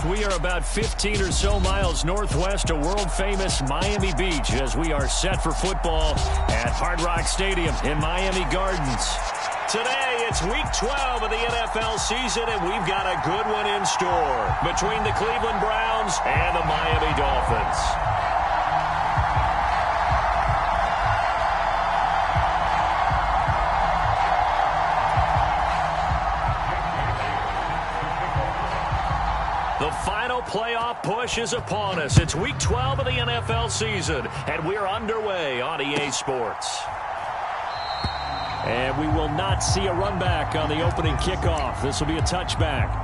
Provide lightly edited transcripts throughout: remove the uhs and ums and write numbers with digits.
fourth. We are about 15 or so miles northwest of world-famous Miami Beach as we are set for football at Hard Rock Stadium in Miami Gardens. Today, it's Week 12 of the NFL season, and we've got a good one in store between the Cleveland Browns and the Miami Dolphins. The final playoff push is upon us. It's Week 12 of the NFL season, and we're underway on EA Sports. And we will not see a run back on the opening kickoff. This will be a touchback.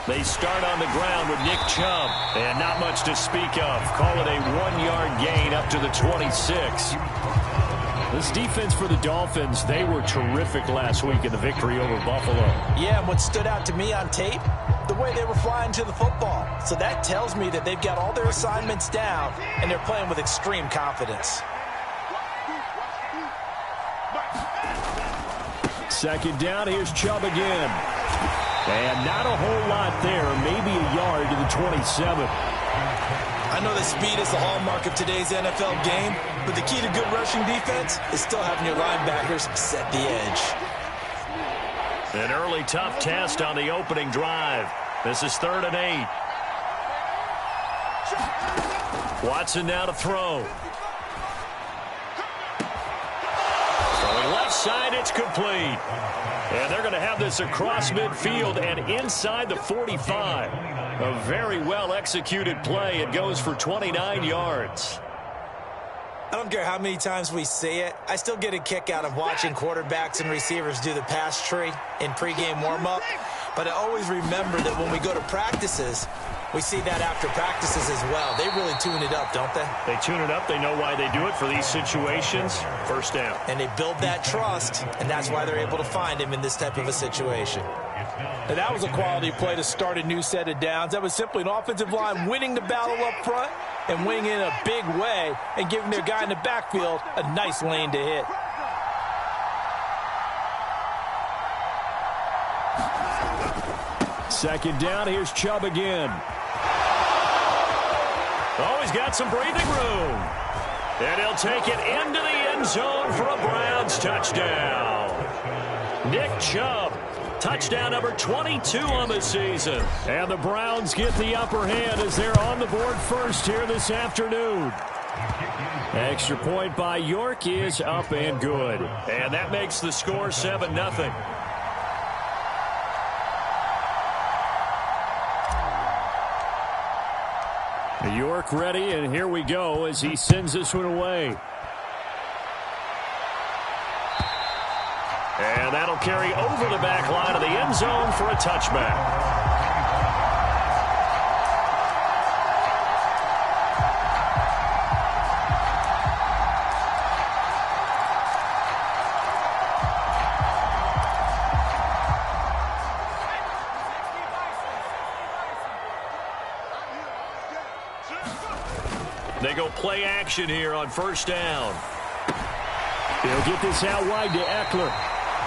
They start on the ground with Nick Chubb, and not much to speak of. Call it a 1-yard gain up to the 26. This defense for the Dolphins, they were terrific last week in the victory over Buffalo. Yeah, and what stood out to me on tape, the way they were flying to the football. So that tells me that they've got all their assignments down, and they're playing with extreme confidence. Second down, here's Chubb again. And not a whole lot there, maybe a yard to the 27. I know that speed is the hallmark of today's NFL game, but the key to good rushing defense is still having your linebackers set the edge. An early tough test on the opening drive. This is 3rd and 8. Watson now to throw. Throwing left side, it's complete. And they're going to have this across midfield and inside the 45. A very well-executed play. It goes for 29 yards. I don't care how many times we see it. I still get a kick out of watching quarterbacks and receivers do the pass tree in pregame warm-up. But I always remember that when we go to practices, we see that after practices as well. They really tune it up, don't they? They tune it up. They know why they do it for these situations. First down. And they build that trust, and that's why they're able to find him in this type of a situation. And that was a quality play to start a new set of downs. That was simply an offensive line winning the battle up front and winning in a big way and giving their guy in the backfield a nice lane to hit. Second down, here's Chubb again. Oh, he's got some breathing room. And he'll take it into the end zone for a Browns touchdown. Nick Chubb, touchdown number 22 on the season. And the Browns get the upper hand as they're on the board first here this afternoon. Extra point by York is up and good. And that makes the score 7-0. York ready, and here we go as he sends this one away. And that'll carry over the back line of the end zone for a touchback. They go play action here on first down. They'll get this out wide to Eckler.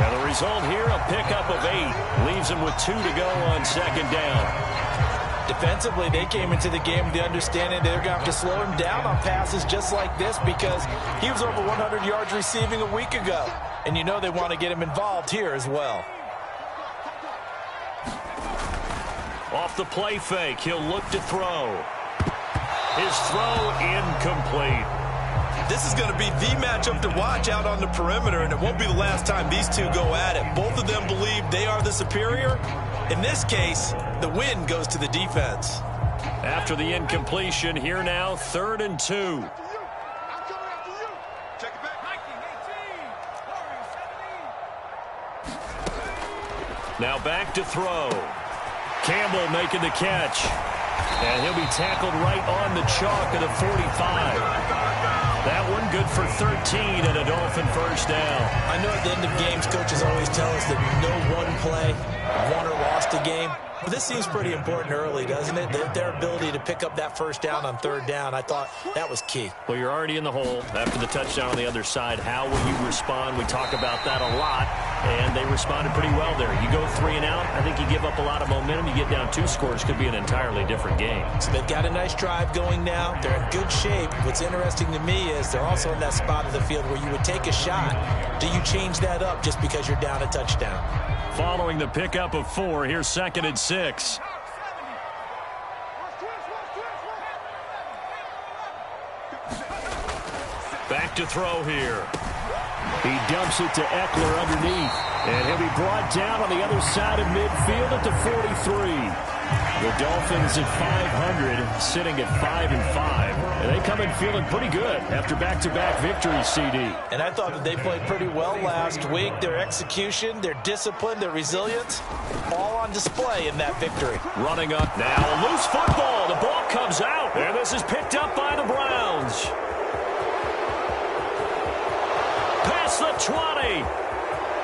And the result here, a pickup of 8. Leaves him with 2 to go on second down. Defensively, they came into the game with the understanding they're going to have to slow him down on passes just like this because he was over 100 yards receiving a week ago. And you know they want to get him involved here as well. Off the play fake, he'll look to throw. His throw incomplete. This is going to be the matchup to watch out on the perimeter, and it won't be the last time these two go at it. Both of them believe they are the superior. In this case, the win goes to the defense. After the incompletion, here now, 3rd and 2. Now back to throw. Campbell making the catch. And he'll be tackled right on the chalk of the 45. That one good for 13 and a Dolphin first down. I know at the end of games, coaches always tell us that no one play won or lost a game. But this seems pretty important early, doesn't it? Their ability to pick up that first down on third down, I thought that was key. Well, you're already in the hole after the touchdown on the other side. How will you respond? We talk about that a lot, and they responded pretty well there. You go 3 and out, I think you give up a lot of momentum. You get down 2 scores, could be an entirely different game. So they've got a nice drive going now. They're in good shape. What's interesting to me is they're also in that spot of the field where you would take a shot. Do you change that up just because you're down a touchdown? Following the pickup of 4, here's 2nd and 6. Back to throw here. He dumps it to Eckler underneath. And he'll be brought down on the other side of midfield at the 43. The Dolphins at 500, sitting at 5-5. And they come in feeling pretty good after back-to-back victories, CD. And I thought that they played pretty well last week. Their execution, their discipline, their resilience, all on display in that victory. Running up now, a loose football. The ball comes out, and this is picked up by the Browns. Past the 20.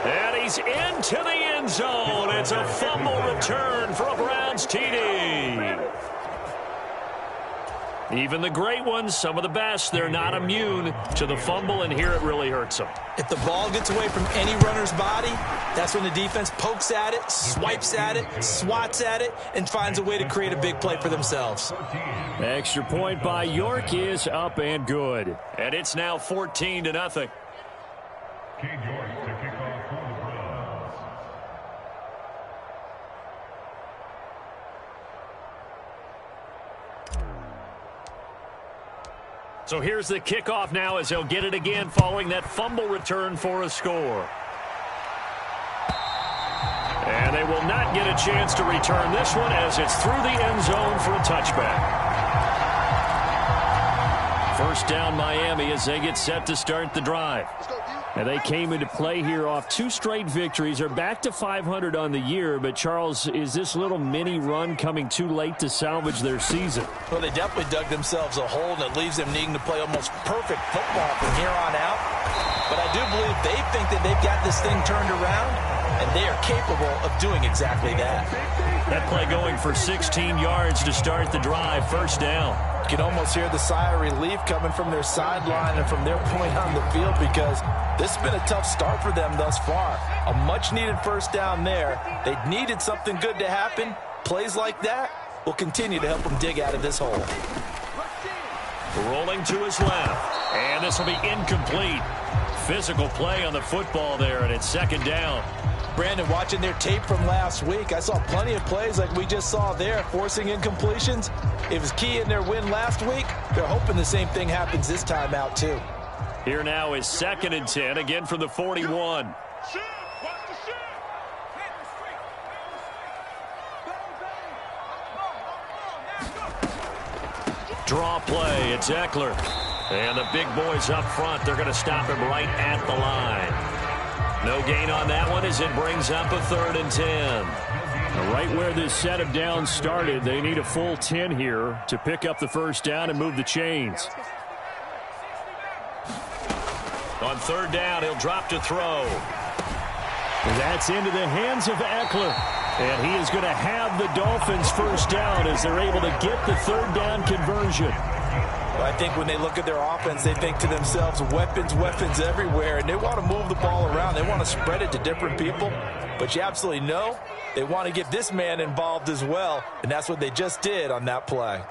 And he's into the end zone. It's a fumble return for a Browns TD. Even the great ones, some of the best, they're not immune to the fumble, and here it really hurts them. If the ball gets away from any runner's body, that's when the defense pokes at it, swipes at it, swats at it, and finds a way to create a big play for themselves. Extra point by York is up and good. And it's now 14-0. So here's the kickoff now as he'll get it again following that fumble return for a score. And they will not get a chance to return this one as it's through the end zone for a touchback. First down Miami as they get set to start the drive. And they came into play here off 2 straight victories. They're back to 500 on the year. But, Charles, is this little mini run coming too late to salvage their season? Well, they definitely dug themselves a hole, and it leaves them needing to play almost perfect football from here on out. But I do believe they think that they've got this thing turned around, and they are capable of doing exactly that. That play going for 16 yards to start the drive. First down. You can almost hear the sigh of relief coming from their sideline and from their point on the field because this has been a tough start for them thus far. A much-needed first down there. They needed something good to happen. Plays like that will continue to help them dig out of this hole. Rolling to his left. And this will be incomplete. Physical play on the football there, and it's 2nd down. Brandon, watching their tape from last week, I saw plenty of plays like we just saw there, forcing incompletions. It was key in their win last week. They're hoping the same thing happens this time out, too. Here now is 2nd and 10, again from the 41. Draw play, it's Eckler. And the big boys up front, they're going to stop him right at the line. No gain on that one as it brings up a 3rd and 10. Right where this set of downs started, they need a full 10 here to pick up the first down and move the chains. On 3rd down, he'll drop to throw. That's into the hands of Eckler. And he is going to have the Dolphins first down as they're able to get the 3rd down conversion. I think when they look at their offense, they think to themselves, weapons, weapons everywhere, and they want to move the ball around. They want to spread it to different people, but you absolutely know they want to get this man involved as well, and that's what they just did on that play.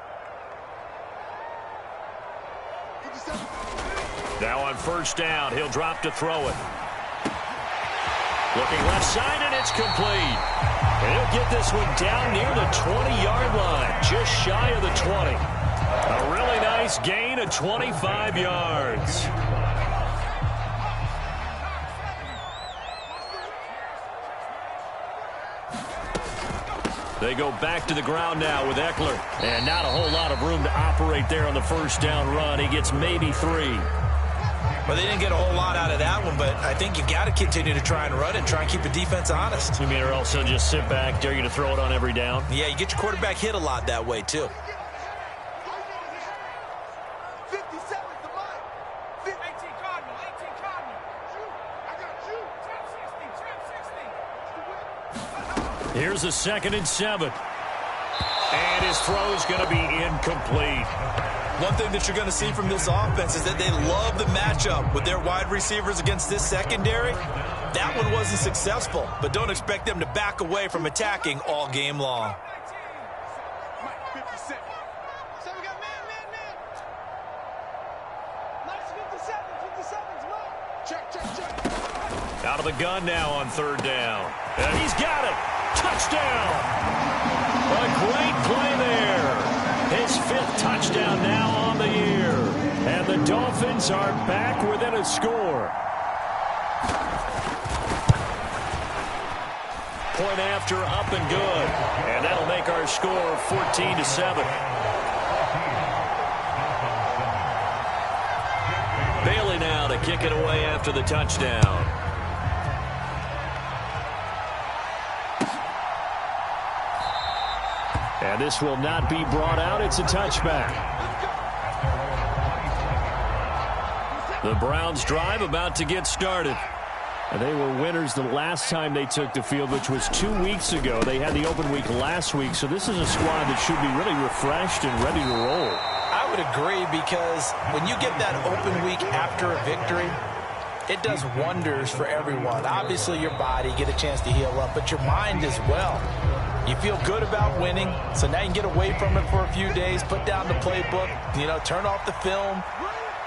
Now on first down, he'll drop to throw it. Looking left side, and it's complete. And he'll get this one down near the 20-yard line, just shy of the 20. A really nice gain of 25 yards. They go back to the ground now with Eckler. And not a whole lot of room to operate there on the first down run. He gets maybe 3. Well, they didn't get a whole lot out of that one, but I think you got to continue to try and run and try and keep the defense honest. You mean or also just sit back, dare you to throw it on every down? Yeah, you get your quarterback hit a lot that way, too. Here's a 2nd and 7. And his throw is going to be incomplete. One thing that you're going to see from this offense is that they love the matchup with their wide receivers against this secondary. That one wasn't successful, but don't expect them to back away from attacking all game long. Out of the gun now on 3rd down. And he's got it. Touchdown. A great play there. His 5th touchdown now on the year. And the Dolphins are back within a score. Point after, up and good. And that'll make our score 14-7. Bailey now to kick it away after the touchdown. And this will not be brought out. It's a touchback. The Browns drive about to get started. And they were winners the last time they took the field, which was 2 weeks ago. They had the open week last week, so this is a squad that should be really refreshed and ready to roll. I would agree, because when you get that open week after a victory, it does wonders for everyone. Obviously, your body, get a chance to heal up, but your mind as well. You feel good about winning, so now you can get away from it for a few days, put down the playbook, turn off the film.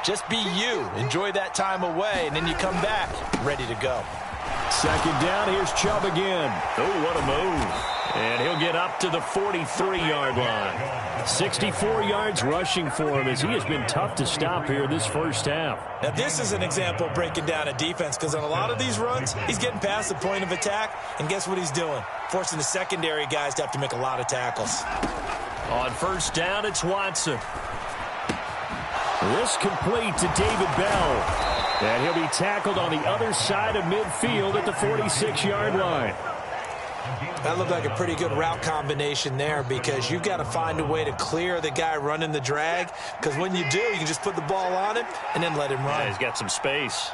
Just be you. Enjoy that time away, and then you come back ready to go. 2nd down. Here's Chubb again. Oh, what a move. And he'll get up to the 43-yard line. 64 yards rushing for him, as he has been tough to stop here this first half. Now, this is an example of breaking down a defense, because on a lot of these runs, he's getting past the point of attack, and guess what he's doing? Forcing the secondary guys to have to make a lot of tackles. On 1st down, it's Watson. This complete to David Bell. And he'll be tackled on the other side of midfield at the 46-yard line. That looked like a pretty good route combination there, because you've got to find a way to clear the guy running the drag, because when you do, you can just put the ball on him and then let him run. Yeah, he's got some space.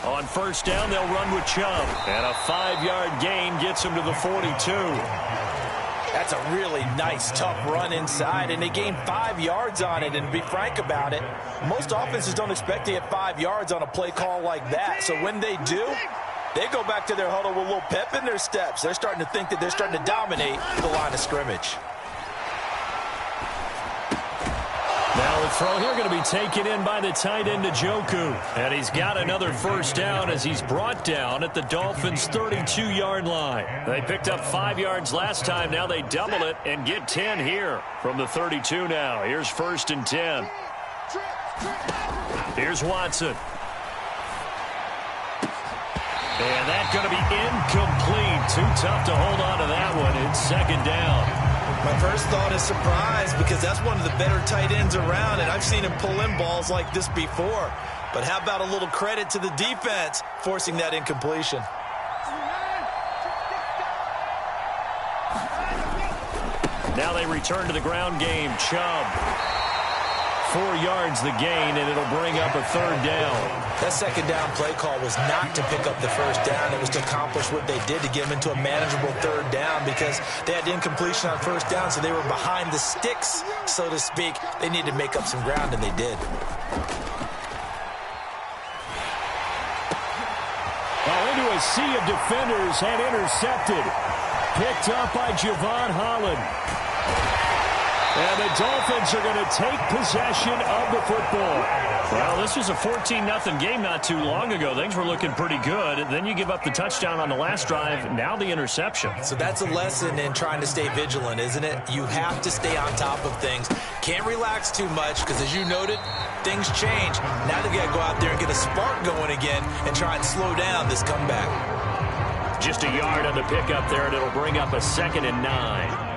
On 1st down, they'll run with Chubb. And a 5-yard gain gets him to the 42. That's a really nice, tough run inside, and they gained 5 yards on it. And to be frank about it, most offenses don't expect to get 5 yards on a play call like that. So when they do, they go back to their huddle with a little pep in their steps. They're starting to think that they're starting to dominate the line of scrimmage. Now the throw here going to be taken in by the tight end, Njoku. And he's got another 1st down as he's brought down at the Dolphins' 32-yard line. They picked up 5 yards last time. Now they double it and get 10 here from the 32 now. Here's 1st and 10. Here's Watson. And that's going to be incomplete. Too tough to hold on to that one. It's 2nd down. My first thought is surprise, because that's one of the better tight ends around, and I've seen him pull in balls like this before. But how about a little credit to the defense forcing that incompletion? Now they return to the ground game. Chubb. 4 yards the gain, and it'll bring up a 3rd down. That 2nd down play call was not to pick up the 1st down. It was to accomplish what they did, to get them into a manageable 3rd down, because they had incompletion on 1st down, so they were behind the sticks, so to speak. They needed to make up some ground, and they did. Well, into a sea of defenders and intercepted. Picked up by Javon Holland. And the Dolphins are going to take possession of the football. Well, this was a 14-0 game not too long ago. Things were looking pretty good. And then you give up the touchdown on the last drive. Now the interception. So that's a lesson in trying to stay vigilant, isn't it? You have to stay on top of things. Can't relax too much, because as you noted, things change. Now they've got to go out there and get a spark going again and try and slow down this comeback. Just a yard on the pickup there, and it'll bring up a 2nd and 9.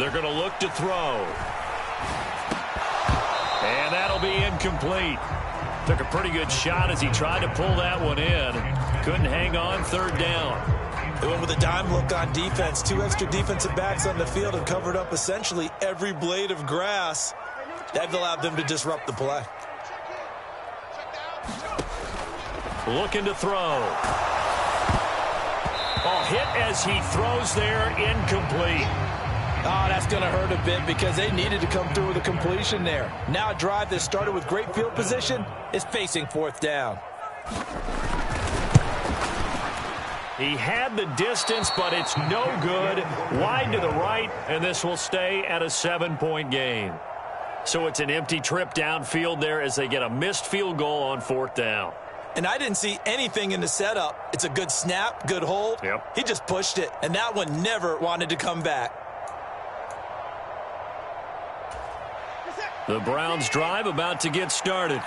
They're going to look to throw. And that'll be incomplete. Took a pretty good shot as he tried to pull that one in. Couldn't hang on. Third down. They went with a dime look on defense. 2 extra defensive backs on the field and covered up essentially every blade of grass. That allowed them to disrupt the play. Looking to throw. Oh, hit as he throws there, incomplete. Oh, that's going to hurt a bit because they needed to come through with a completion there. Now a drive that started with great field position is facing fourth down. He had the distance, but it's no good. Wide to the right, and this will stay at a 7-point game. So it's an empty trip downfield there as they get a missed field goal on fourth down. And I didn't see anything in the setup. It's a good snap, good hold. Yep. He just pushed it, and that one never wanted to come back. The Browns drive about to get started.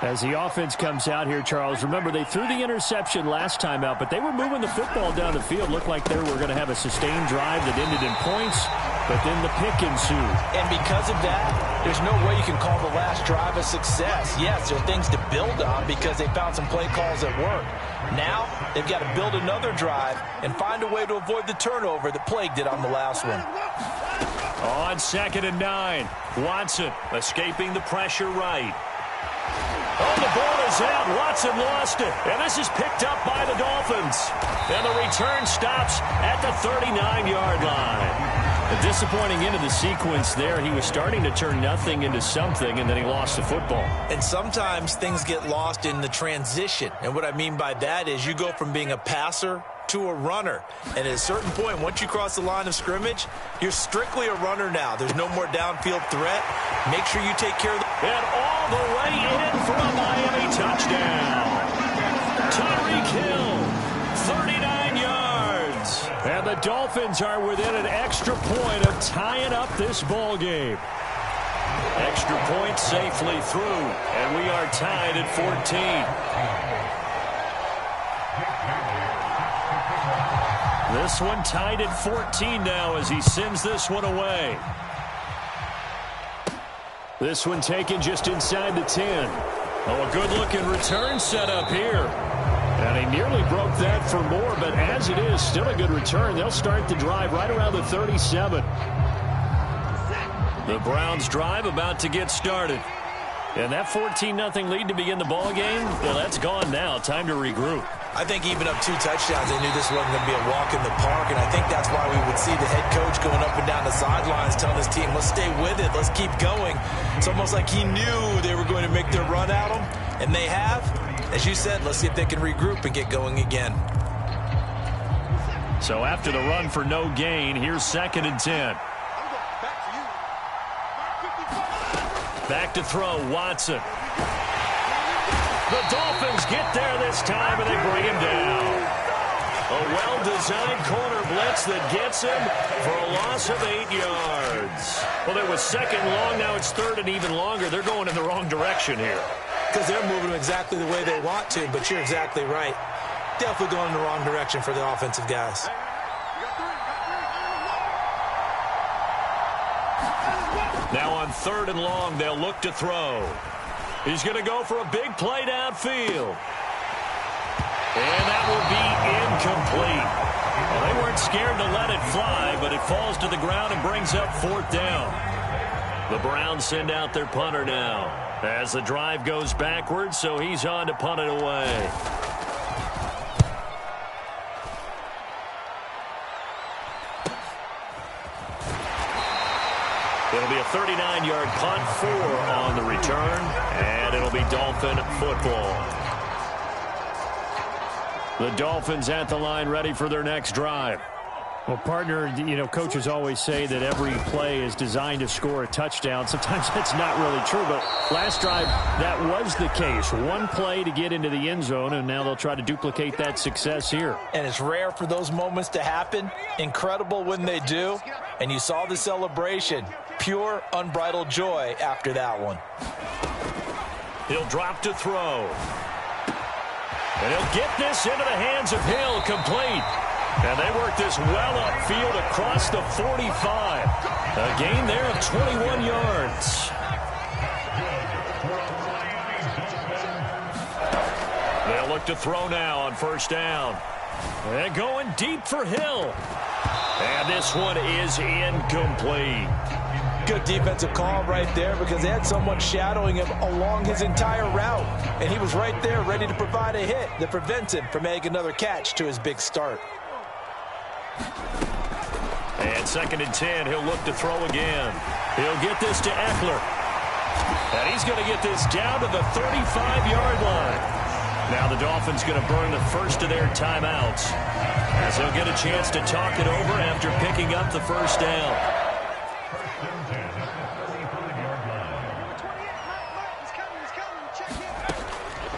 As the offense comes out here, Charles, remember they threw the interception last time out, but they were moving the football down the field. Looked like they were going to have a sustained drive that ended in points, but then the pick ensued. And because of that, there's no way you can call the last drive a success. Yes, there are things to build on because they found some play calls that work. Now, they've got to build another drive and find a way to avoid the turnover that plagued it on the last one. On 2nd and 9, Watson escaping the pressure right. Oh, the ball is out. Watson lost it. And this is picked up by the Dolphins. And the return stops at the 39-yard line. A disappointing end of the sequence there. He was starting to turn nothing into something, and then he lost the football. And sometimes things get lost in the transition. And what I mean by that is you go from being a passer to a runner. And at a certain point, once you cross the line of scrimmage, you're strictly a runner now. There's no more downfield threat. Make sure you take care of the... And all the way in for a Miami touchdown. Tyreek Hill, 39 yards. And the Dolphins are within an extra point of tying up this ball game. Extra point safely through, and we are tied at 14. This one tied at 14 now as he sends this one away. This one taken just inside the 10. Oh, a good-looking return set up here. And he nearly broke that for more, but as it is, still a good return. They'll start the drive right around the 37. The Browns drive about to get started. And that 14-0 lead to begin the ball game, well, that's gone now. Time to regroup. I think even up 2 touchdowns, they knew this wasn't going to be a walk in the park, and I think that's why we would see the head coach going up and down the sidelines telling his team, let's stay with it, let's keep going. It's almost like he knew they were going to make their run at him, and they have. As you said, let's see if they can regroup and get going again. So after the run for no gain, here's 2nd and 10. Back to throw, Watson. The Dolphins get there this time, and they bring him down. A well-designed corner blitz that gets him for a loss of 8 yards. Well, it was 2nd long. Now it's 3rd and even longer. They're going in the wrong direction here. Because they're moving exactly the way they want to, but you're exactly right. Definitely going in the wrong direction for the offensive guys. Now on 3rd and long, they'll look to throw. He's going to go for a big play downfield. And that will be incomplete. Well, they weren't scared to let it fly, but it falls to the ground and brings up 4th down. The Browns send out their punter now as the drive goes backwards, so he's on to punt it away. It'll be a 39-yard punt, 4 on the return, and it'll be Dolphin football. The Dolphins at the line ready for their next drive. Well, partner, you know, coaches always say that every play is designed to score a touchdown. Sometimes that's not really true, but last drive, that was the case. One play to get into the end zone, and now they'll try to duplicate that success here. And it's rare for those moments to happen. Incredible when they do. And you saw the celebration. Pure, unbridled joy after that one. He'll drop to throw. And he'll get this into the hands of Hill, complete. And they work this well upfield across the 45. A gain there of 21 yards. They'll look to throw now on first down. They're going deep for Hill. And this one is incomplete. Good defensive call right there because they had someone shadowing him along his entire route. And he was right there ready to provide a hit that prevents him from making another catch to his big start. And 2nd and 10, he'll look to throw again. He'll get this to Eckler. And he's going to get this down to the 35-yard line. Now the Dolphins going to burn the first of their timeouts as they'll get a chance to talk it over after picking up the first down.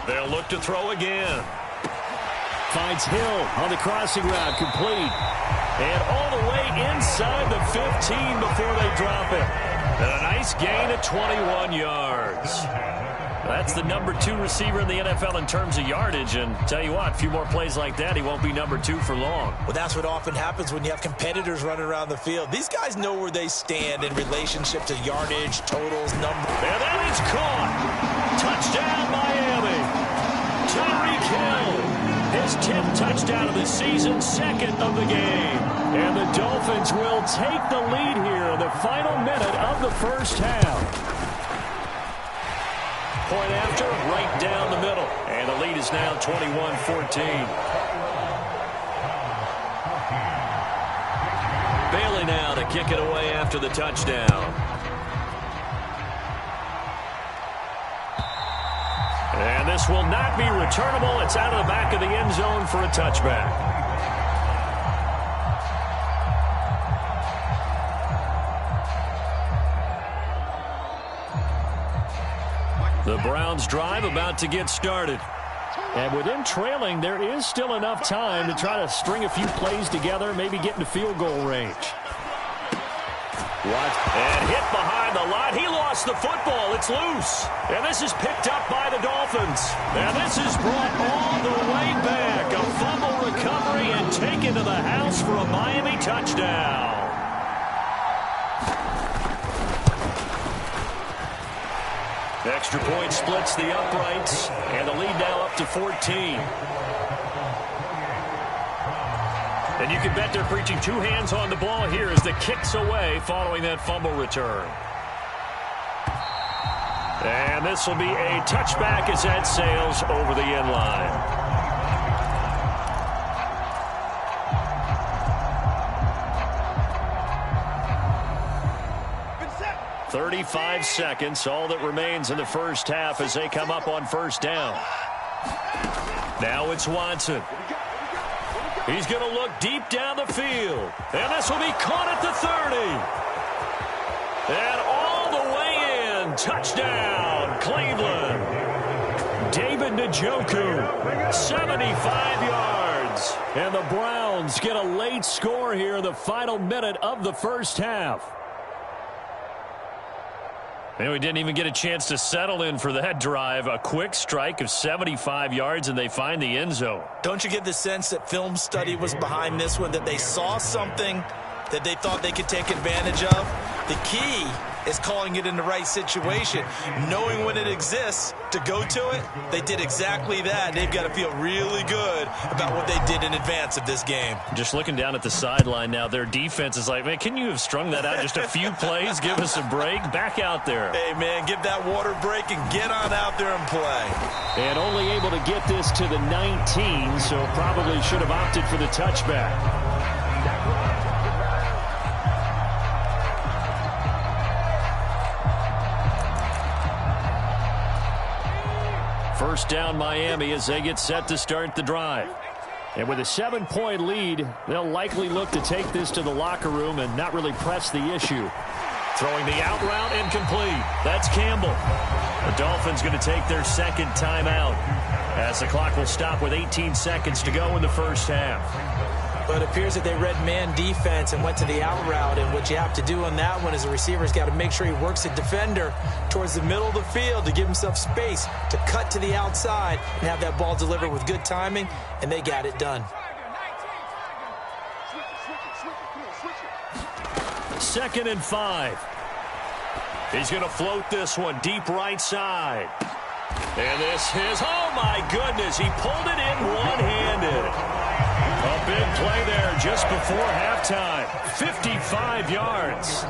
They'll look to throw again. Finds Hill on the crossing route, complete. And all the way inside the 15 before they drop it. And a nice gain of 21 yards. That's the number 2 receiver in the NFL in terms of yardage. And tell you what, a few more plays like that, he won't be number 2 for long. Well, that's what often happens when you have competitors running around the field. These guys know where they stand in relationship to yardage, totals, numbers. And that is caught. Touchdown, Miami. Tyreek Hill. His 10th touchdown of the season, 2nd of the game. And the Dolphins will take the lead here in the final minute of the first half. Point after, right down the middle. And the lead is now 21-14. Bailey now to kick it away after the touchdown. And this will not be returnable. It's out of the back of the end zone for a touchback. The Browns drive about to get started. And with them trailing, there is still enough time to try to string a few plays together, maybe get into field goal range. And hit behind the line. He lost the football. It's loose. And this is picked up by the Dolphins. And this is brought all the way back. A fumble recovery and taken to the house for a Miami touchdown. Extra point splits the uprights, and the lead now up to 14. And you can bet they're preaching 2 hands on the ball here as the kick's away following that fumble return. And this will be a touchback as that sails over the end line. 35 seconds, all that remains in the first half as they come up on first down. Now it's Watson. He's going to look deep down the field. And this will be caught at the 30. And all the way in. Touchdown, Cleveland. David Njoku, 75 yards. And the Browns get a late score here in the final minute of the first half. And we didn't even get a chance to settle in for that drive. A quick strike of 75 yards, and they find the end zone. Don't you get the sense that film study was behind this one, that they saw something that they thought they could take advantage of? The key is calling it in the right situation, knowing when it exists to go to it. They did exactly that. They've got to feel really good about what they did in advance of this game. Just looking down at the sideline now, their defense is like, man, can you have strung that out just a few plays? Give us a break. Back out there. Hey, man, give that water break and get on out there and play. And only able to get this to the 19, so probably should have opted for the touchback. First down Miami as they get set to start the drive. And with a 7-point lead, they'll likely look to take this to the locker room and not really press the issue. Throwing the out route incomplete. That's Campbell. The Dolphins going to take their second timeout as the clock will stop with 18 seconds to go in the first half. But it appears that they read man defense and went to the out route. And what you have to do on that one is the receiver's got to make sure he works the defender towards the middle of the field to give himself space to cut to the outside and have that ball delivered with good timing. And they got it done. 2nd and 5. He's going to float this one deep right side. And this is, oh my goodness, he pulled it in one-handed. A big play there just before halftime. 55 yards.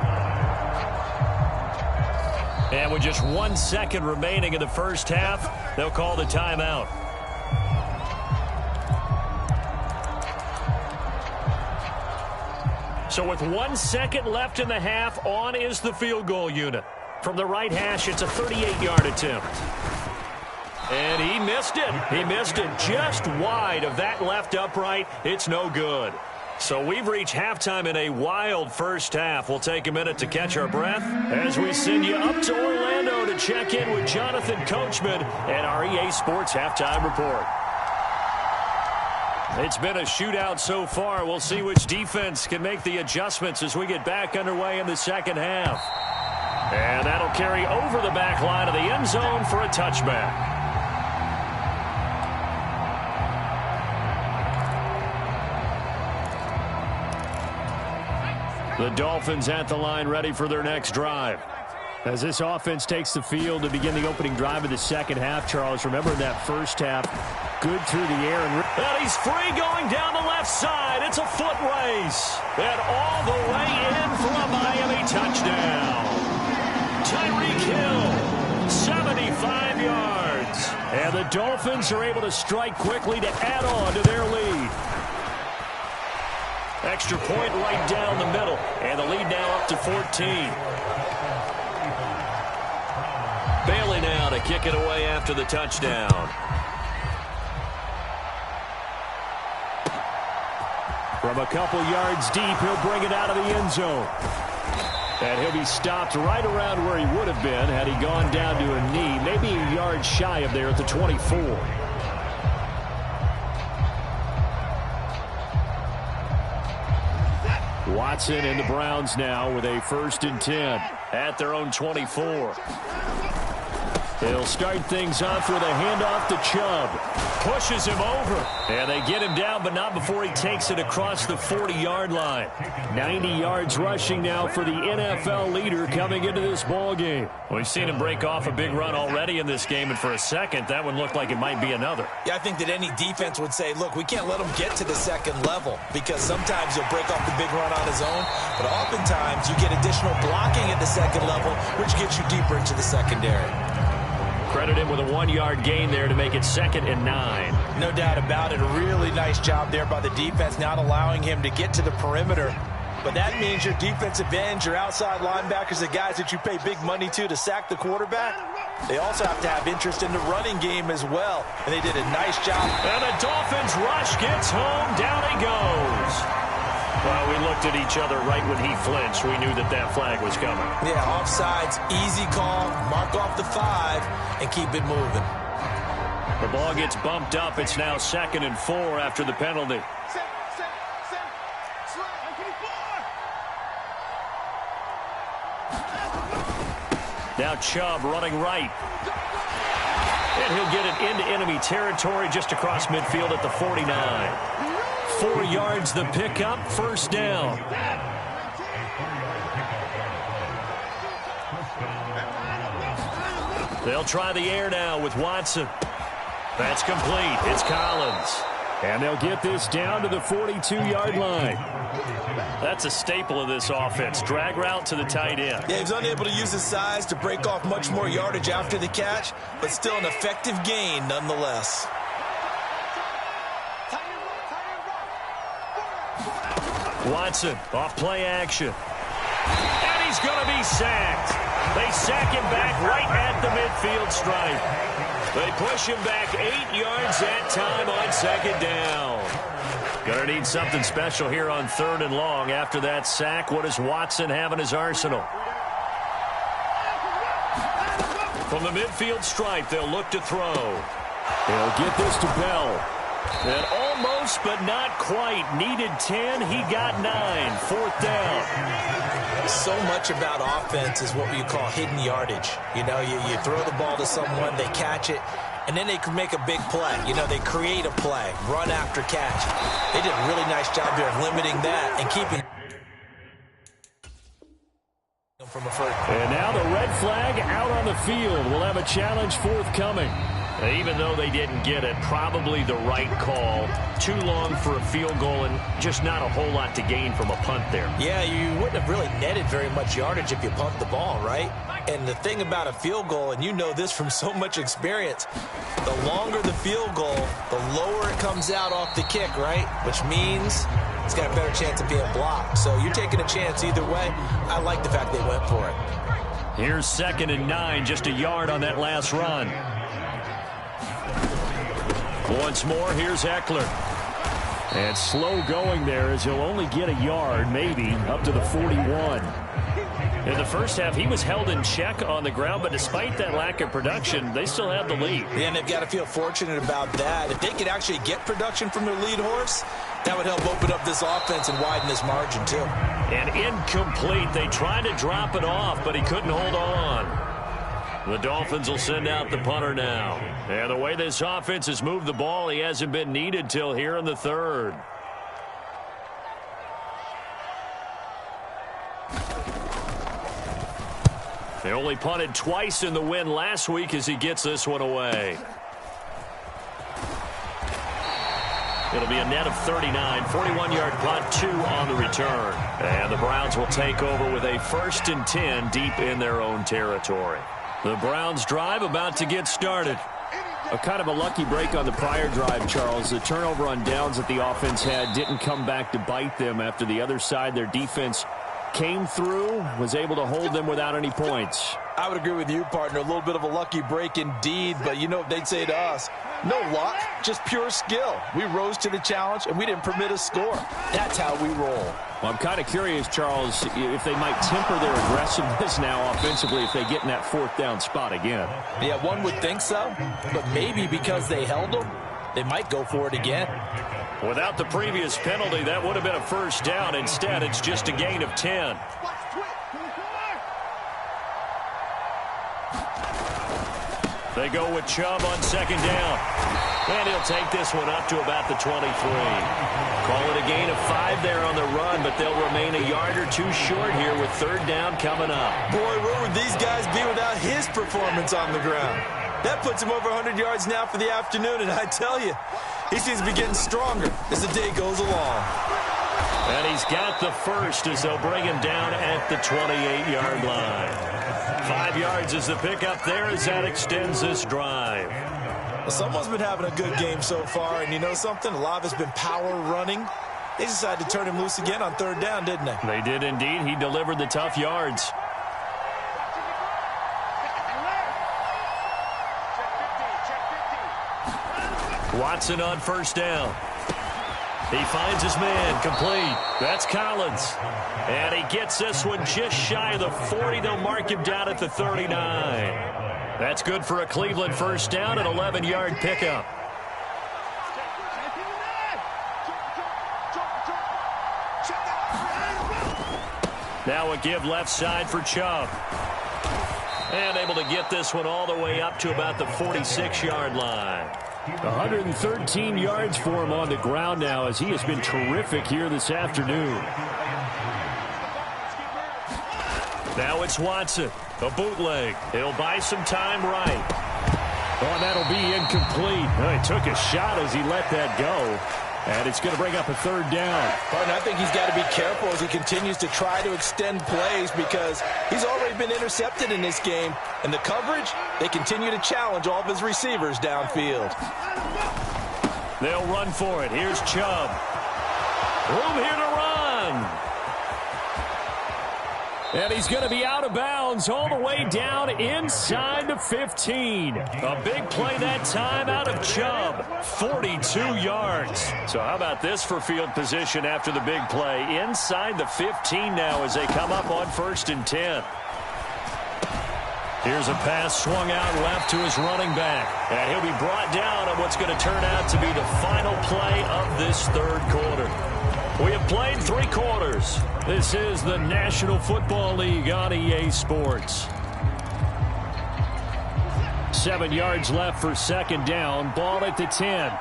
And with just 1 second remaining in the first half, they'll call the timeout. So with 1 second left in the half, on is the field goal unit. From the right hash, it's a 38-yard attempt. And he missed it. He missed it just wide of that left upright. It's no good. So we've reached halftime in a wild first half. We'll take a minute to catch our breath as we send you up to Orlando to check in with Jonathan Coachman and our EA Sports Halftime Report. It's been a shootout so far. We'll see which defense can make the adjustments as we get back underway in the second half. And that'll carry over the back line of the end zone for a touchback. The Dolphins at the line ready for their next drive. As this offense takes the field to begin the opening drive of the second half, Charles, remember that first half, good through the air. And he's free going down the left side. It's a foot race. And all the way in for a Miami touchdown. Tyreek Hill, 75 yards. And the Dolphins are able to strike quickly to add on to their lead. Extra point right down the middle. And the lead now up to 14. Bailey now to kick it away after the touchdown. From a couple yards deep, he'll bring it out of the end zone. And he'll be stopped right around where he would have been had he gone down to a knee, maybe a yard shy of there at the 24. Watson and the Browns now with a 1st and 10 at their own 24. He'll start things off with a handoff to Chubb. Pushes him over. And they get him down, but not before he takes it across the 40-yard line. 90 yards rushing now for the NFL leader coming into this ball game. We've seen him break off a big run already in this game, and for a second, that one looked like it might be another. Yeah, I think that any defense would say, look, we can't let him get to the second level because sometimes he'll break off the big run on his own, but oftentimes you get additional blocking at the second level, which gets you deeper into the secondary. Credit him with a 1-yard gain there to make it 2nd and 9. No doubt about it. A really nice job there by the defense, not allowing him to get to the perimeter. But that means your defensive ends, your outside linebackers, the guys that you pay big money to sack the quarterback, they also have to have interest in the running game as well. And they did a nice job. And the Dolphins rush gets home. Down he goes. Well, we looked at each other right when he flinched. We knew that that flag was coming. Yeah, offsides, easy call, mark off the 5, and keep it moving. The ball gets bumped up. It's now 2nd and 4 after the penalty. Now Chubb running right. And he'll get it into enemy territory just across midfield at the 49. 4 yards the pickup, 1st down. They'll try the air now with Watson. That's complete. It's Collins. And they'll get this down to the 42-yard line. That's a staple of this offense. Drag route to the tight end. Yeah, he's unable to use his size to break off much more yardage after the catch, but still an effective gain nonetheless. Watson off play action. And he's going to be sacked. They sack him back right at the midfield stripe. They push him back 8 yards that time on 2nd down. Going to need something special here on 3rd and long. After that sack, what does Watson have in his arsenal? From the midfield stripe, they'll look to throw. They'll get this to Bell. And almost, but not quite. Needed 10. He got 9. 4th down. So much about offense is what you call hidden yardage. You know, you throw the ball to someone, they catch it, and then they can make a big play. You know, they create a play, run after catch. They did a really nice job here of limiting that and keeping. And now the red flag out on the field. We'll have a challenge forthcoming. Even though they didn't get it, probably the right call. Too long for a field goal and just not a whole lot to gain from a punt there. Yeah, you wouldn't have really netted very much yardage if you pumped the ball, right? And the thing about a field goal, and you know this from so much experience, the longer the field goal, the lower it comes out off the kick, right? Which means it's got a better chance of being blocked. So you're taking a chance either way. I like the fact they went for it. Here's 2nd and 9, just a yard on that last run. Once more, here's Eckler. And slow going there as he'll only get a yard, maybe, up to the 41. In the first half, he was held in check on the ground, but despite that lack of production, they still have the lead. Yeah, and they've got to feel fortunate about that. If they could actually get production from their lead horse, that would help open up this offense and widen this margin, too. And incomplete. They tried to drop it off, but he couldn't hold on. The Dolphins will send out the punter now. And the way this offense has moved the ball, he hasn't been needed till here in the 3rd. They only punted twice in the win last week as he gets this one away. It'll be a net of 39, 41-yard punt, 2 on the return. And the Browns will take over with a 1st and 10 deep in their own territory. The Browns drive about to get started. A kind of a lucky break on the prior drive, Charles. The turnover on downs that the offense had didn't come back to bite them after the other side. Their defense came through, was able to hold them without any points. I would agree with you, partner. A little bit of a lucky break indeed, but you know what they'd say to us? No luck, just pure skill. We rose to the challenge, and we didn't permit a score. That's how we roll. Well, I'm kind of curious, Charles, if they might temper their aggressiveness now offensively if they get in that 4th down spot again. Yeah, one would think so, but maybe because they held them, they might go for it again. Without the previous penalty, that would have been a 1st down. Instead, it's just a gain of 10. They go with Chubb on 2nd down. And he'll take this one up to about the 23. Call it a gain of 5 there on the run, but they'll remain a yard or 2 short here with 3rd down coming up. Boy, where would these guys be without his performance on the ground? That puts him over 100 yards now for the afternoon, and I tell you, he seems to be getting stronger as the day goes along. And he's got the 1st as they'll bring him down at the 28-yard line. 5 yards is the pickup there as that extends this drive. Well, someone's been having a good game so far, and you know something? A lot of it's been power running. They decided to turn him loose again on 3rd down, didn't they? They did indeed. He delivered the tough yards. Watson on 1st down. He finds his man, complete. That's Collins. And he gets this one just shy of the 40. They'll mark him down at the 39. That's good for a Cleveland 1st down, an 11-yard pickup. Now a give left side for Chubb. And able to get this one all the way up to about the 46-yard line. 113 yards for him on the ground now as he has been terrific here this afternoon. Now it's Watson, a bootleg. He'll buy some time right. Oh, that'll be incomplete. Oh, he took a shot as he let that go. And it's going to bring up a 3rd down. Partner, I think he's got to be careful as he continues to try to extend plays because he's already been intercepted in this game. And the coverage, they continue to challenge all of his receivers downfield. They'll run for it. Here's Chubb. Room here to run. And he's going to be out of bounds all the way down inside the 15. A big play that time out of Chubb. 42 yards. So how about this for field position after the big play? Inside the 15 now as they come up on 1st and 10. Here's a pass swung out left to his running back. And he'll be brought down on what's going to turn out to be the final play of this 3rd quarter. We have played 3 quarters. This is the National Football League on EA Sports. 7 yards left for 2nd down. Ball at the 10.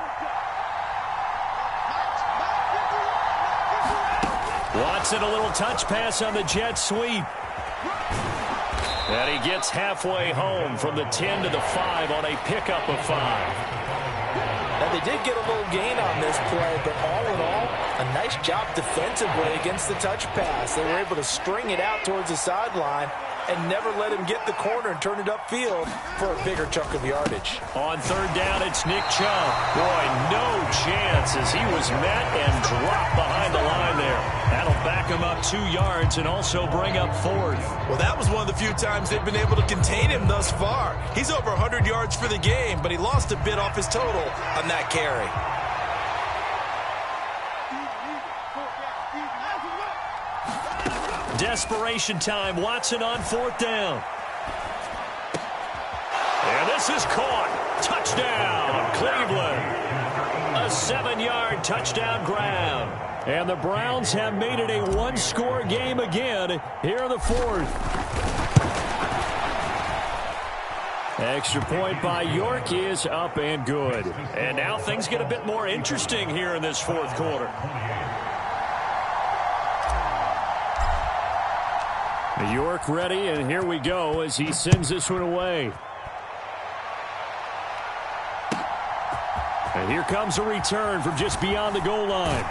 Watson, a little touch pass on the jet sweep. And he gets halfway home from the 10 to the 5 on a pickup of 5. Now, they did get a little gain on this play, but all in all, a nice job defensively against the touch pass. They were able to string it out towards the sideline and never let him get the corner and turn it upfield for a bigger chunk of yardage. On third down, it's Nick Chubb. Boy, no chance as he was met and dropped behind the line there. That'll back him up 2 yards and also bring up 4th. Well, that was one of the few times they've been able to contain him thus far. He's over 100 yards for the game, but he lost a bit off his total on that carry. Desperation time. Watson on 4th down. And this is caught. Touchdown, Cleveland. A 7-yard touchdown grab. And the Browns have made it a one-score game again here in the 4th. Extra point by York is up and good. And now things get a bit more interesting here in this 4th quarter. York ready, and here we go as he sends this one away. And here comes a return from just beyond the goal line.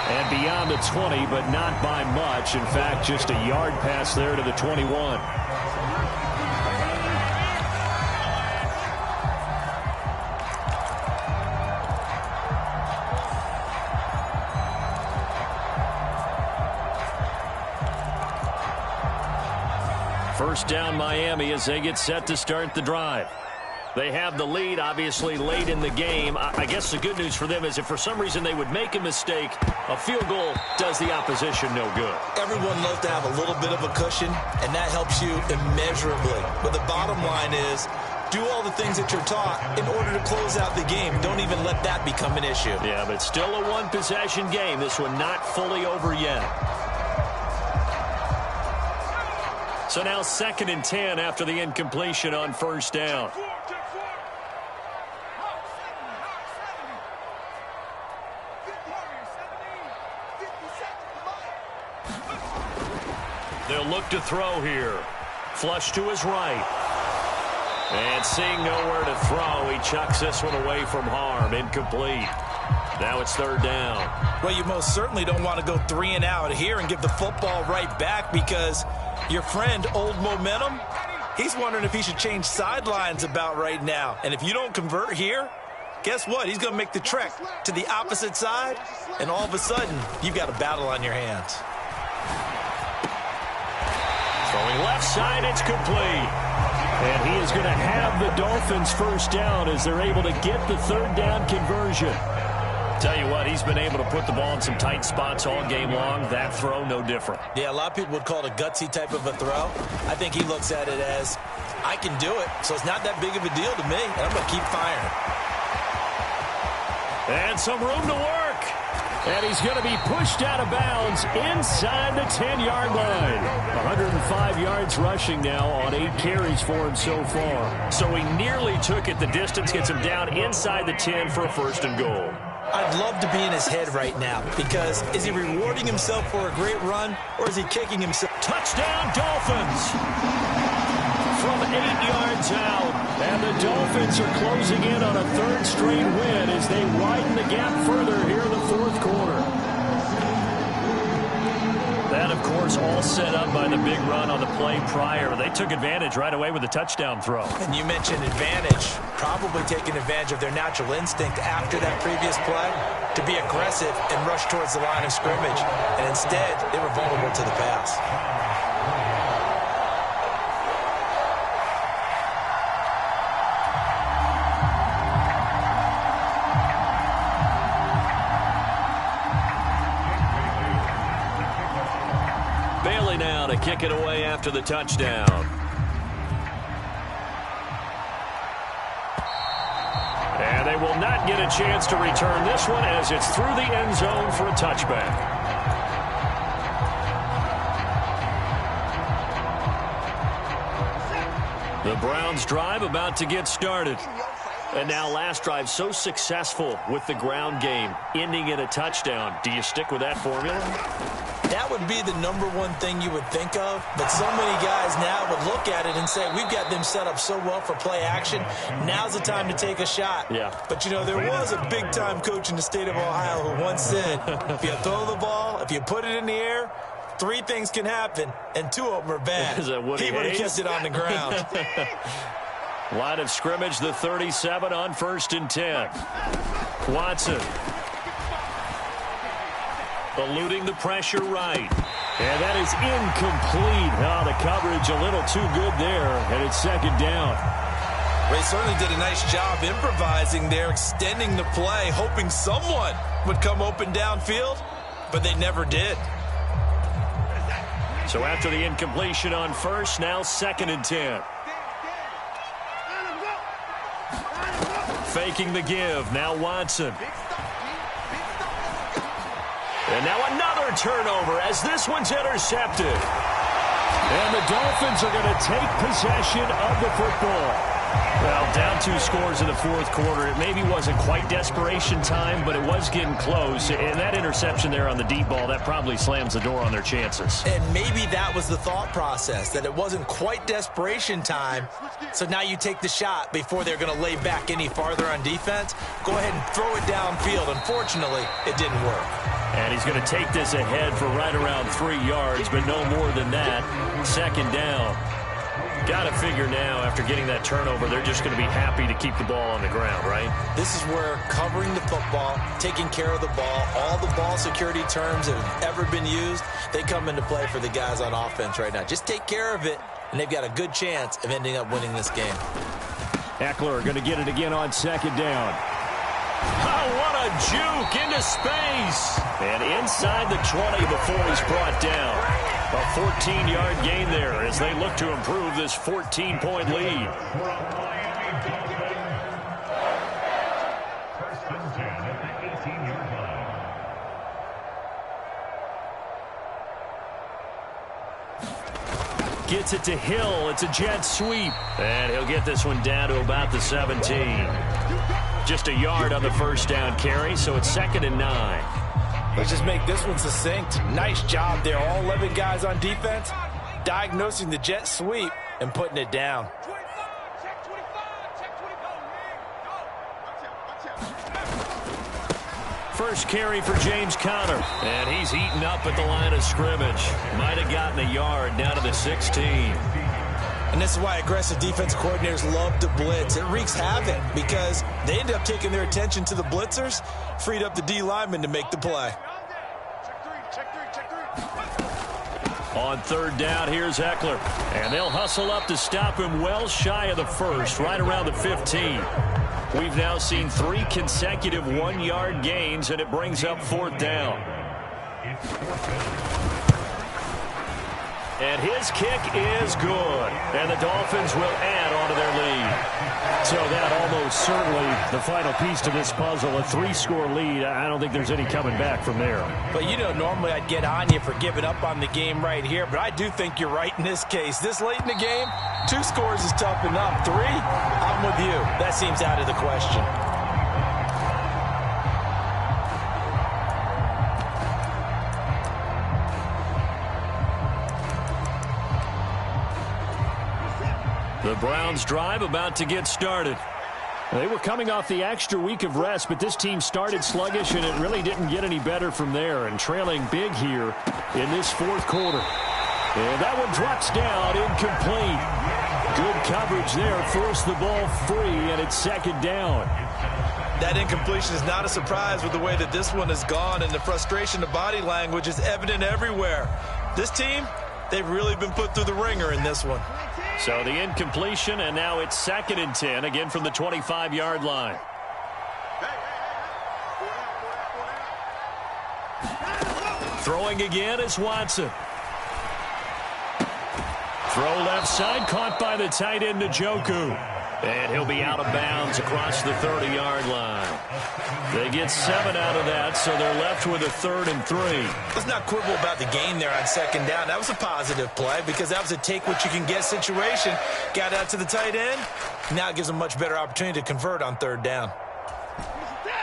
And beyond the 20, but not by much. In fact, just a yard pass there to the 21. First down Miami as they get set to start the drive. They have the lead, obviously, late in the game. I guess the good news for them is if for some reason they would make a mistake, a field goal does the opposition no good. Everyone loves to have a little bit of a cushion, and that helps you immeasurably. But the bottom line is, do all the things that you're taught in order to close out the game. Don't even let that become an issue. Yeah, but still a one-possession game. This one not fully over yet. So now 2nd and 10 after the incompletion on first down. They'll look to throw here. Flush to his right. And seeing nowhere to throw, he chucks this one away from harm. Incomplete. Now it's 3rd down. Well, you most certainly don't want to go 3 and out here and give the football right back because your friend, Old Momentum, he's wondering if he should change sidelines about right now. And if you don't convert here, guess what? He's going to make the trek to the opposite side, and all of a sudden, you've got a battle on your hands. Throwing left side, it's complete. And he is going to have the Dolphins first down as they're able to get the 3rd down conversion. Tell you what, he's been able to put the ball in some tight spots all game long. That throw, no different. Yeah, a lot of people would call it a gutsy type of a throw. I think he looks at it as, I can do it, so it's not that big of a deal to me, and I'm going to keep firing. And some room to work. And he's going to be pushed out of bounds inside the 10-yard line. 105 yards rushing now on 8 carries for him so far. So he nearly took it the distance, gets him down inside the 10 for a 1st and goal. I'd love to be in his head right now because is he rewarding himself for a great run or is he kicking himself? Touchdown, Dolphins! From 8 yards out. And the Dolphins are closing in on a 3rd straight win as they widen the gap further here in the 4th quarter. That, of course, all set up by the big run on the play prior. They took advantage right away with the touchdown throw. And you mentioned advantage, probably taking advantage of their natural instinct after that previous play to be aggressive and rush towards the line of scrimmage. And instead, they were vulnerable to the pass. Now to kick it away after the touchdown. And they will not get a chance to return this one as it's through the end zone for a touchback. The Browns drive about to get started. And now last drive so successful with the ground game, ending in a touchdown. Do you stick with that formula? That would be the #1 thing you would think of, but so many guys now would look at it and say, we've got them set up so well for play action. Now's the time to take a shot. Yeah. But, you know, there was a big-time coach in the state of Ohio who once said, if you throw the ball, if you put it in the air, 3 things can happen, and 2 of them are bad. Is that Woody he would have Hayes? kept it on the ground. Line of scrimmage, the 37 on 1st and 10. Watson. Eluding the pressure right. And that is incomplete. Oh, the coverage a little too good there, and it's 2nd down. They certainly did a nice job improvising there, extending the play, hoping someone would come open downfield, but they never did. So after the incompletion on 1st, now 2nd and 10. Faking the give, now Watson. And now another turnover as this one's intercepted. And the Dolphins are going to take possession of the football. Well, down 2 scores in the 4th quarter. It maybe wasn't quite desperation time, but it was getting close. And that interception there on the deep ball, that probably slams the door on their chances. And maybe that was the thought process, that it wasn't quite desperation time. So now you take the shot before they're going to lay back any farther on defense. Go ahead and throw it downfield. Unfortunately, it didn't work. And he's going to take this ahead for right around 3 yards, but no more than that. 2nd down. Got to figure now, after getting that turnover, they're just going to be happy to keep the ball on the ground, right? This is where covering the football, taking care of the ball, all the ball security terms that have ever been used, they come into play for the guys on offense right now. Just take care of it, and they've got a good chance of ending up winning this game. Eckler going to get it again on 2nd down. Oh, what a juke into space. And inside the 20 before he's brought down. A 14-yard gain there as they look to improve this 14-point lead. Gets it to Hill. It's a jet sweep. And he'll get this one down to about the 17. Just a yard on the 1st down carry, so it's 2nd and 9. Let's just make this one succinct. Nice job there. All 11 guys on defense diagnosing the jet sweep and putting it down. First carry for James Conner. And he's eaten up at the line of scrimmage. Might have gotten a yard down to the 16. And this is why aggressive defense coordinators love to blitz. It wreaks havoc because they end up taking their attention to the blitzers, freed up the D lineman to make the play. On 3rd down, here's Eckler. And they'll hustle up to stop him well shy of the 1st, right around the 15. We've now seen 3 consecutive 1-yard gains, and it brings up 4th down. And his kick is good. And the Dolphins will add on to their lead. So that almost certainly the final piece to this puzzle, a 3-score lead. I don't think there's any coming back from there. But, you know, normally I'd get on you for giving up on the game right here, but I do think you're right in this case. This late in the game, 2 scores is tough enough. 3, I'm with you. That seems out of the question. The Browns drive about to get started. They were coming off the extra week of rest, but this team started sluggish, and it really didn't get any better from there. And trailing big here in this 4th quarter. And that one drops down, incomplete. Good coverage there, forced the ball free, and it's 2nd down. That incompletion is not a surprise with the way that this one has gone, and the frustration of body language is evident everywhere. This team, they've really been put through the ringer in this one. So the incompletion, and now it's 2nd and 10, again from the 25-yard line. Throwing again is Watson. Throw left side, caught by the tight end, Njoku. And he'll be out of bounds across the 30-yard line. They get 7 out of that, so they're left with a 3rd and 3. Let's not quibble about the gain there on 2nd down. That was a positive play because that was a take-what-you-can-get situation. Got out to the tight end. Now it gives them a much better opportunity to convert on 3rd down.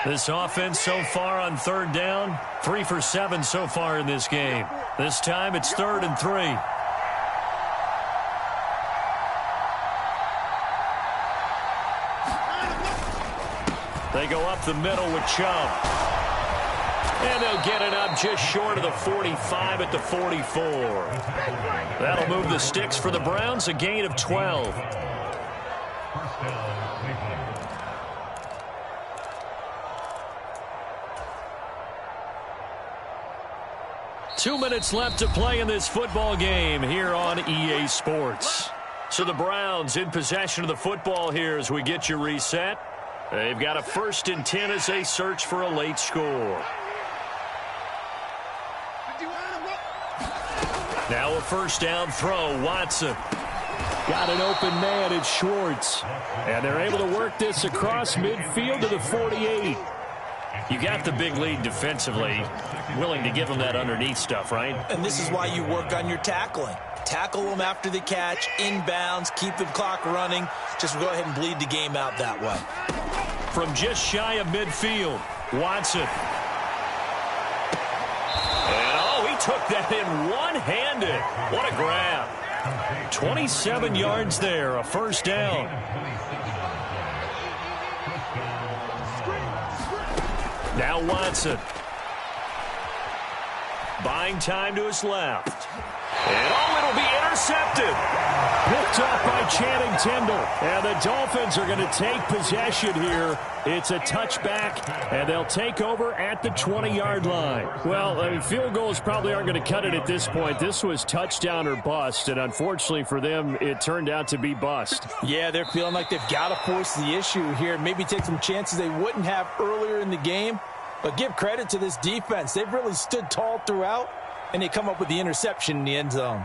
This offense so far on third down, 3 for 7 so far in this game. This time it's 3rd and 3. They go up the middle with Chubb. And they'll get it up just short of the 45 at the 44. That'll move the sticks for the Browns, a gain of 12. 2 minutes left to play in this football game here on EA Sports. So the Browns in possession of the football here as we get you reset. They've got a 1st and 10 as they search for a late score. Now a 1st down throw, Watson. Got an open man, it's Schwartz. And they're able to work this across midfield to the 48. You got the big lead defensively. Willing to give them that underneath stuff, right? And this is why you work on your tackling. Tackle them after the catch, inbounds, keep the clock running. Just go ahead and bleed the game out that way. From just shy of midfield, Watson. And, he took that in one-handed. What a grab. 27 yards there, a 1st down. Now Watson. Buying time to his left. And, it'll be intercepted. Picked off by Channing Tindall. And the Dolphins are going to take possession here. It's a touchback, and they'll take over at the 20-yard line. Well, field goals probably aren't going to cut it at this point. This was touchdown or bust, and unfortunately for them, it turned out to be bust. Yeah, they're feeling like they've got to force the issue here. Maybe take some chances they wouldn't have earlier in the game. But give credit to this defense. They've really stood tall throughout, and they come up with the interception in the end zone.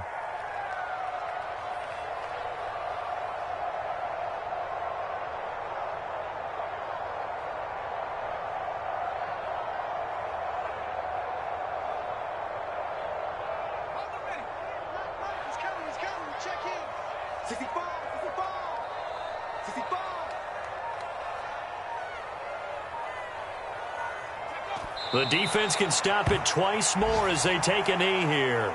The defense can stop it twice more as they take a knee here.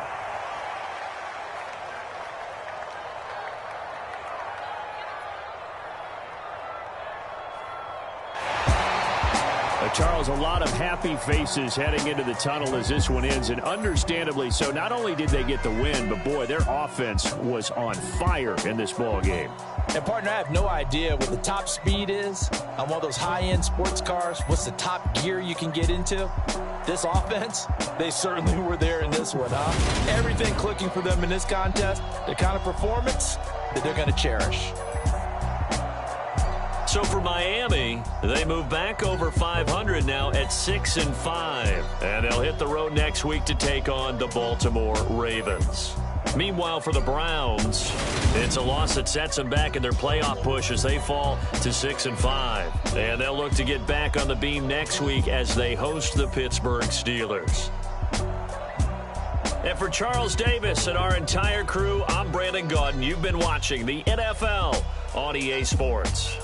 Charles, a lot of happy faces heading into the tunnel as this one ends, and understandably so. Not only did they get the win, but, boy, their offense was on fire in this ball game. And, partner, I have no idea what the top speed is on one of those high-end sports cars. What's the top gear you can get into? This offense, they certainly were there in this one, huh? Everything clicking for them in this contest, the kind of performance that they're going to cherish. So for Miami, they move back over 500 now at 6-5. And they'll hit the road next week to take on the Baltimore Ravens. Meanwhile, for the Browns, it's a loss that sets them back in their playoff push as they fall to 6-5. And they'll look to get back on the beam next week as they host the Pittsburgh Steelers. And for Charles Davis and our entire crew, I'm Brandon Gaudin. You've been watching the NFL on EA Sports.